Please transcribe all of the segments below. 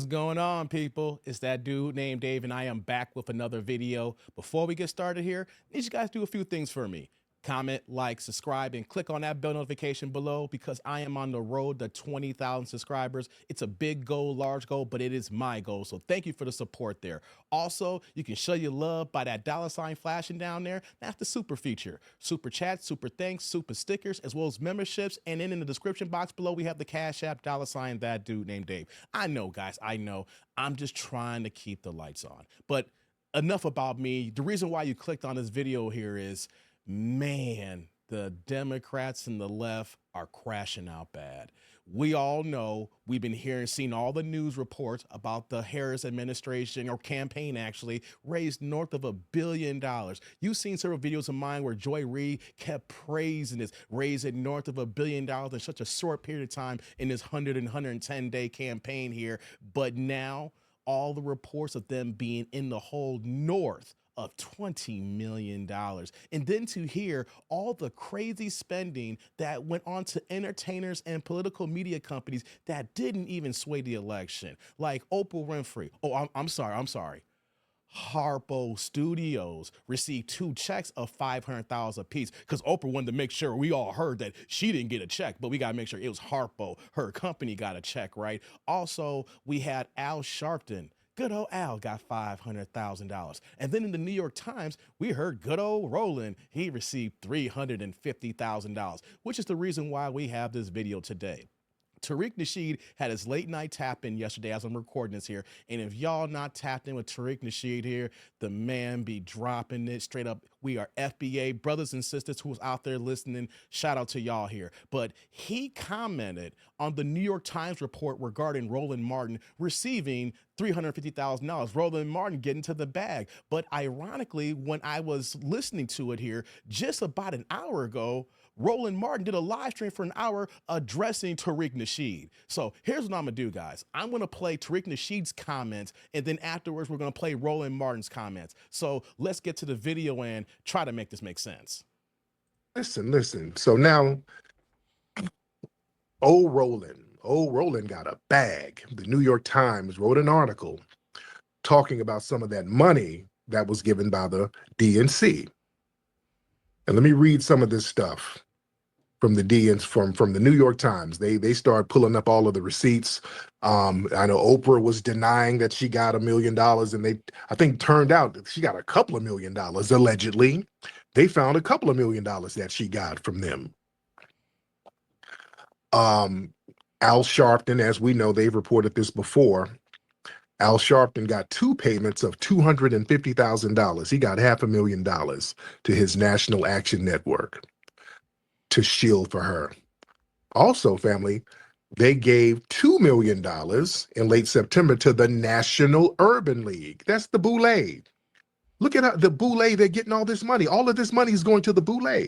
What's going on, people? It's that dude named Dave, and I am back with another video. Before we get started here, I need you guys to do a few things for me. Comment, like, subscribe, and click on that bell notification below because I am on the road to 20,000 subscribers. It's a big goal, large goal, but it is my goal. So thank you for the support there. Also, you can show your love by that $ flashing down there. That's the super feature. Super chats, super thanks, super stickers, as well as memberships. And then in the description box below, we have the Cash App $ that dude named Dave. I know, guys, I know. I'm just trying to keep the lights on. But enough about me. The reason why you clicked on this video here is, man, the Democrats and the left are crashing out bad. We all know, we've been hearing, seeing all the news reports about the Harris administration, or campaign actually, raised north of $1 billion. You've seen several videos of mine where Joy Reid kept praising this, raising north of $1 billion in such a short period of time in this 110-day campaign here. But now, all the reports of them being in the hole north of $20 million. And then to hear all the crazy spending that went on to entertainers and political media companies that didn't even sway the election, like Oprah Winfrey. Oh, I'm sorry. Harpo Studios received 2 checks of $500,000 apiece because Oprah wanted to make sure we all heard that she didn't get a check, but we got to make sure it was Harpo, her company, got a check, right? Also, we had Al Sharpton. Good old Al got $500,000. And then in the New York Times, we heard good old Roland, he received $350,000, which is the reason why we have this video today. Tariq Nasheed had his late night tap in yesterday as I'm recording this here. And if y'all not tapped in with Tariq Nasheed here, the man be dropping it straight up. We are FBA brothers and sisters who's out there listening. Shout out to y'all here. But he commented on the New York Times report regarding Roland Martin receiving $350,000. Roland Martin getting to the bag. But ironically, when I was listening to it here just about an hour ago, Roland Martin did a live stream for an hour addressing Tariq Nasheed. So here's what I'm gonna do, guys. I'm gonna play Tariq Nasheed's comments, and then afterwards we're gonna play Roland Martin's comments. So let's get to the video and try to make this make sense. Listen. So now, old Roland got a bag. The New York Times wrote an article talking about some of that money that was given by the DNC. And let me read some of this stuff from the from the New York Times. They started pulling up all of the receipts. I know Oprah was denying that she got $1 million, and I think turned out that she got a couple of $1 million allegedly. They found a couple of $1 million that she got from them. Al Sharpton, as we know, they've reported this before. Al Sharpton got 2 payments of $250,000. He got $500,000 to his National Action Network to shield for her. Also, family, they gave $2 million in late September to the National Urban League. That's the Boule. Look at the Boule, they're getting all this money. All of this money is going to the Boule.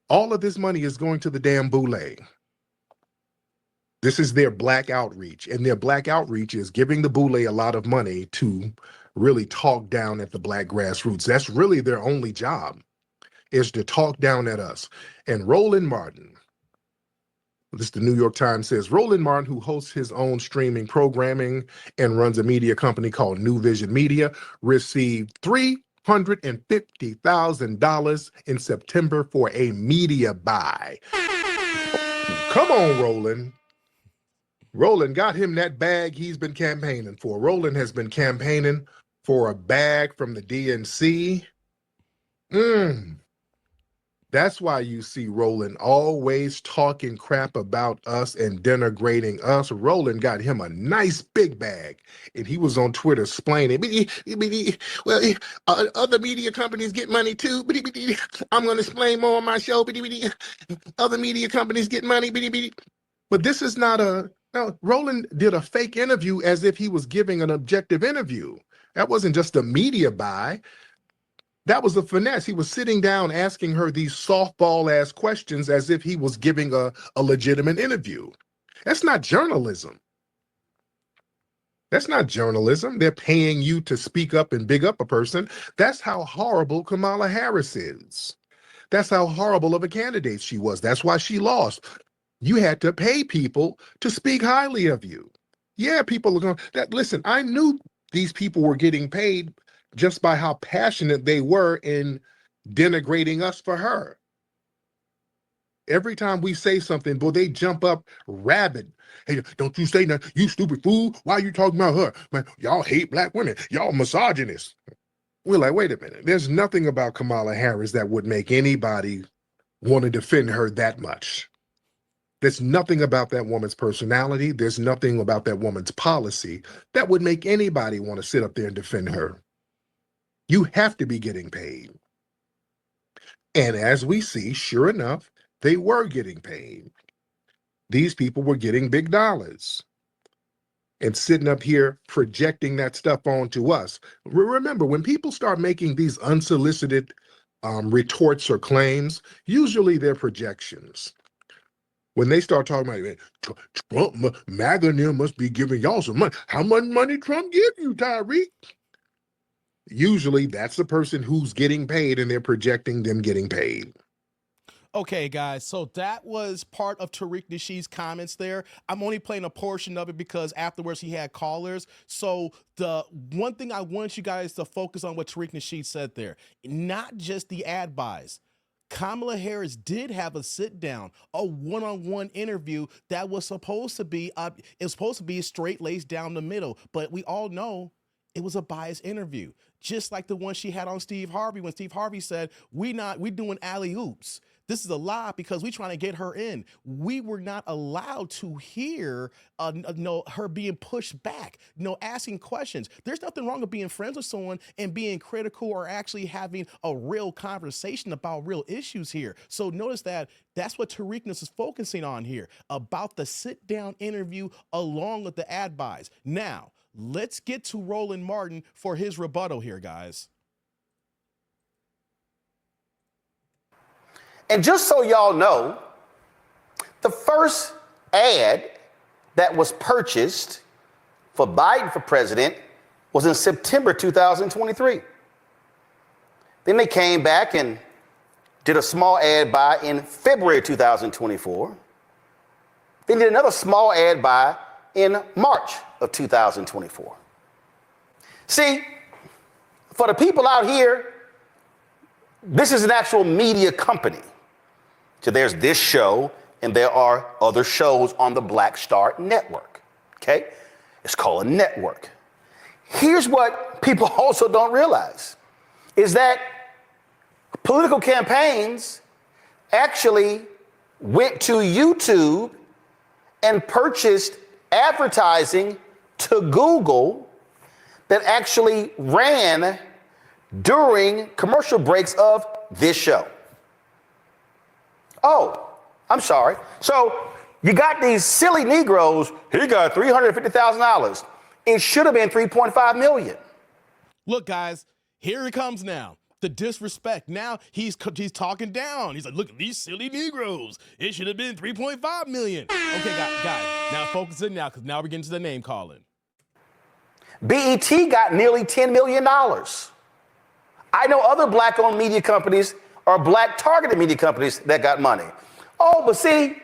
All of this money is going to the damn Boule. This is their black outreach, and their black outreach is giving the Boule a lot of money to really talk down at the black grassroots. That's really their only job, is to talk down at us. And Roland Martin, this the New York Times says, Roland Martin, who hosts his own streaming programming and runs a media company called New Vision Media, received $350,000 in September for a media buy. Come on, Roland. Roland got him that bag he's been campaigning for. Roland has been campaigning for a bag from the DNC. That's why you see Roland always talking crap about us and denigrating us. Roland got him a nice big bag, and he was on Twitter explaining, well, other media companies get money too. I'm going to explain more on my show. Other media companies get money. But this is not no, Roland did a fake interview as if he was giving an objective interview. That wasn't just a media buy. That was a finesse. He was sitting down asking her these softball-ass questions as if he was giving a legitimate interview. That's not journalism. That's not journalism. They're paying you to speak up and big up a person. That's how horrible Kamala Harris is. That's how horrible of a candidate she was. That's why she lost. You had to pay people to speak highly of you. Yeah, people are going that. Listen, I knew these people were getting paid just by how passionate they were in denigrating us for her. Every time we say something, boy, they jump up rabid. Hey, don't you say nothing, you stupid fool. Why are you talking about her? Man, y'all hate black women. Y'all misogynists. We're like, wait a minute. There's nothing about Kamala Harris that would make anybody want to defend her that much. There's nothing about that woman's personality. There's nothing about that woman's policy that would make anybody want to sit up there and defend her. You have to be getting paid. And as we see, sure enough, they were getting paid. These people were getting big dollars and sitting up here projecting that stuff onto us. Remember, when people start making these unsolicited retorts or claims, usually they're projections. When they start talking about Trump, MAGA and them must be giving y'all some money. How much money Trump give you, Tyreek? Usually that's the person who's getting paid and they're projecting them getting paid. Okay, guys, so that was part of Tariq Nasheed's comments there. I'm only playing a portion of it because afterwards he had callers. So the one thing I want you guys to focus on what Tariq Nasheed said there, not just the ad buys. Kamala Harris did have a sit down, a one-on-one interview that was supposed to be straight laced down the middle, but we all know it was a biased interview, just like the one she had on Steve Harvey when Steve Harvey said, we doing alley oops. This is a lie because we're trying to get her in. We were not allowed to hear her being pushed back, asking questions. There's nothing wrong with being friends with someone and being critical or actually having a real conversation about real issues here. So notice that's what Tariq is focusing on here, about the sit-down interview along with the ad buys. Now, let's get to Roland Martin for his rebuttal here, guys. And just so y'all know, the first ad that was purchased for Biden for president was in September 2023. Then they came back and did a small ad buy in February 2024. Then did another small ad buy in March of 2024. See, for the people out here, this is an actual media company. So there's this show, and there are other shows on the Black Star Network, okay? It's called a network. Here's what people also don't realize, is that political campaigns actually went to YouTube and purchased advertising to Google that actually ran during commercial breaks of this show. Oh, I'm sorry. So you got these silly Negroes. He got $350,000. It should have been $3.5 million. Look, guys, here it comes now. The disrespect. Now he's talking down. He's like, look at these silly Negroes. It should have been $3.5 million. Okay, guys, now focus in now, because now we're getting to the name calling. BET got nearly $10 million. I know other black-owned media companies or black-targeted media companies that got money. Oh, but see,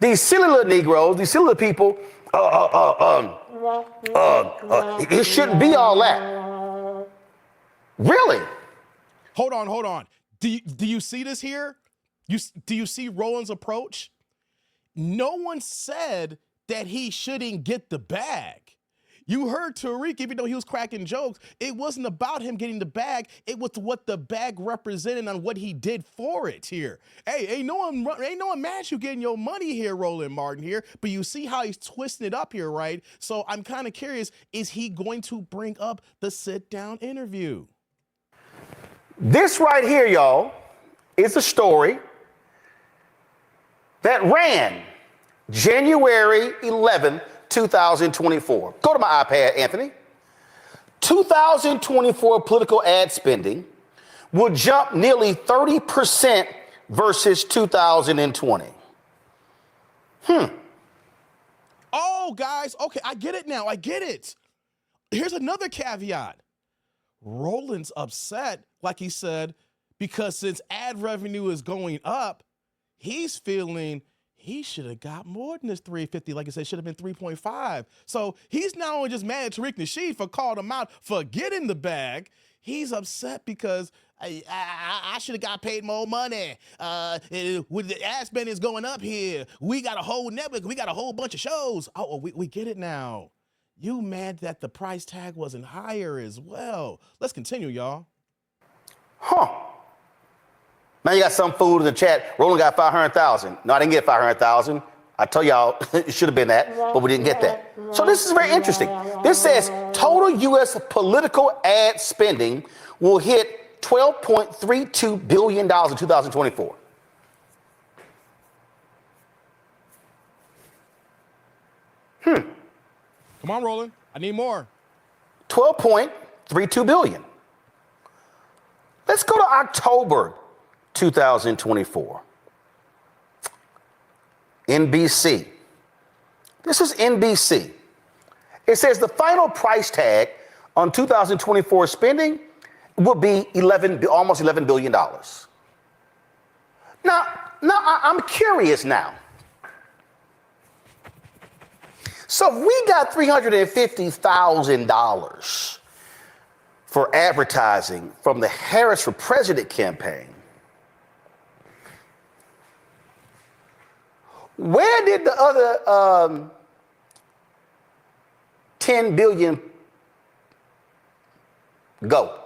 these silly little Negroes, these silly little people, it shouldn't be all that. Really? Hold on. Do you see this here? Do you see Roland's approach? No one said that he shouldn't get the bag. You heard Tariq, even though he was cracking jokes, it wasn't about him getting the bag. It was what the bag represented and what he did for it here. Hey, ain't no one mad at you getting your money here, Roland Martin here, but you see how he's twisting it up here, right? So I'm kind of curious, is he going to bring up the sit-down interview? This right here, y'all, is a story that ran January 11th, 2024. Go to my iPad, Anthony. 2024 political ad spending will jump nearly 30% versus 2020. Oh, guys, okay, I get it now. I get it. Here's another caveat. Roland's upset, like he said, because since ad revenue is going up, he's feeling he should have got more than this 350. Like I said, should have been 3.5. So he's not only just mad at Tariq Nasheed for calling him out for getting the bag, he's upset because I should have got paid more money. With the ad spend is going up here. We got a whole network. We got a whole bunch of shows. Oh, we get it now. You mad that the price tag wasn't higher as well. Let's continue, y'all. Huh. Man, you got some fool in the chat. Roland got 500,000. No, I didn't get 500,000. I told y'all it should have been that, but we didn't get that. So this is very interesting. This says total U.S. political ad spending will hit $12.32 billion in 2024. Come on, Roland. I need more. 12.32 billion. Let's go to October 2024. NBC. This is NBC. It says the final price tag on 2024 spending will be almost $11 billion. Now, I'm curious now. So if we got $350,000 for advertising from the Harris for President campaign, where did the other 10 billion go?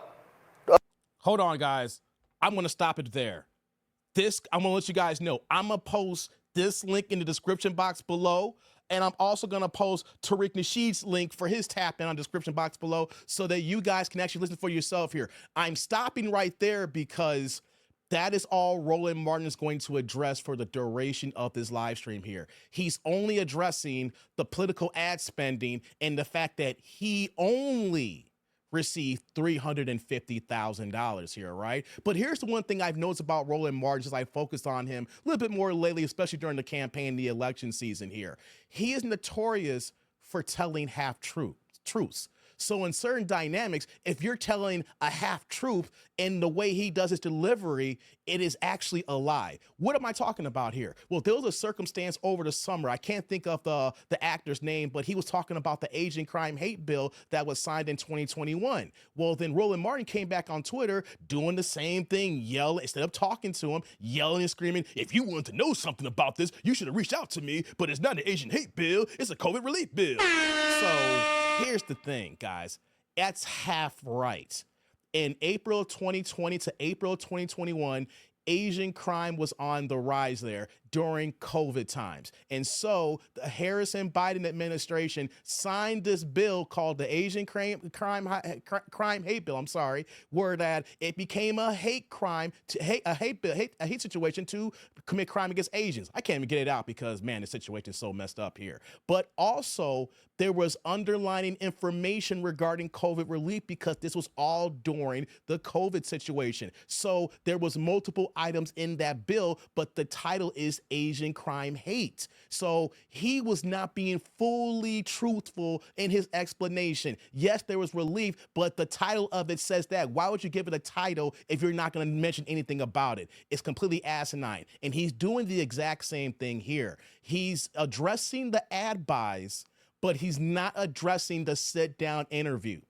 Hold on, guys. I'm going to stop it there. I'm going to let you guys know. I'm going to post this link in the description box below. And I'm also going to post Tariq Nasheed's link for his tap in on the description box below so that you guys can actually listen for yourself here. I'm stopping right there because that is all Roland Martin is going to address for the duration of this live stream here. He's only addressing the political ad spending and the fact that he only received $350,000 here, right? But here's the one thing I've noticed about Roland Martin since I focused on him a little bit more lately, especially during the campaign, the election season here. He is notorious for telling half-truths. So in certain dynamics, if you're telling a half-truth and the way he does his delivery, it is actually a lie. What am I talking about here? Well, there was a circumstance over the summer. I can't think of the actor's name, but he was talking about the Asian crime hate bill that was signed in 2021. Well, then Roland Martin came back on Twitter doing the same thing, yelling, instead of talking to him, yelling and screaming, if you wanted to know something about this, you should have reached out to me, but it's not an Asian hate bill, it's a COVID relief bill. So here's the thing, guys. That's half right. In April 2020 to April 2021, Asian crime was on the rise there during COVID times. And so the Harris and Biden administration signed this bill called the Asian crime hate bill, where that it became a hate crime, a hate situation to commit crime against Asians. I can't even get it out because, man, the situation is so messed up here. But also there was underlining information regarding COVID relief because this was all during the COVID situation. So there was multiple items in that bill, but the title is Asian crime hate. So he was not being fully truthful in his explanation. Yes, there was relief, but the title of it says that. Why would you give it a title if you're not going to mention anything about it? It's completely asinine. And he's doing the exact same thing here. He's addressing the ad buys, but he's not addressing the sit-down interview.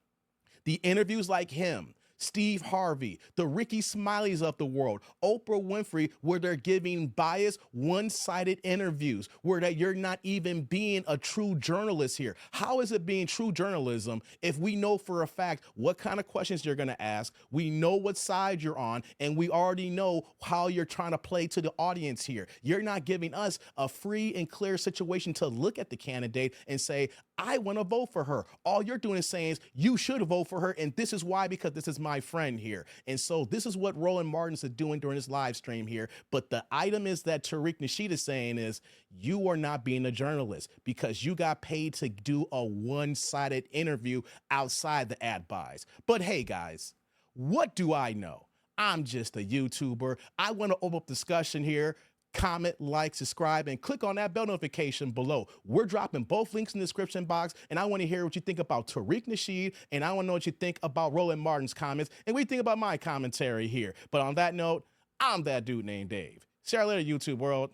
The interviews like him, Steve Harvey, the Ricky Smileys of the world, Oprah Winfrey, where they're giving biased, one-sided interviews, where that you're not even being a true journalist here. How is it being true journalism if we know for a fact what kind of questions you're going to ask, we know what side you're on, and we already know how you're trying to play to the audience here? You're not giving us a free and clear situation to look at the candidate and say, I want to vote for her. All you're doing is saying you should vote for her, and this is why, because this is my friend here. And so this is what Roland Martin is doing during his live stream here. But the item is that Tariq Nasheed is saying is you are not being a journalist because you got paid to do a one-sided interview outside the ad buys. But hey, guys, what do I know? I'm just a YouTuber. I want to open up discussion here. Comment, like, subscribe, and click on that bell notification below. We're dropping both links in the description box, and I want to hear what you think about Tariq Nasheed, and I want to know what you think about Roland Martin's comments, and what you think about my commentary here. But on that note, I'm that dude named Dave. See you later, YouTube world.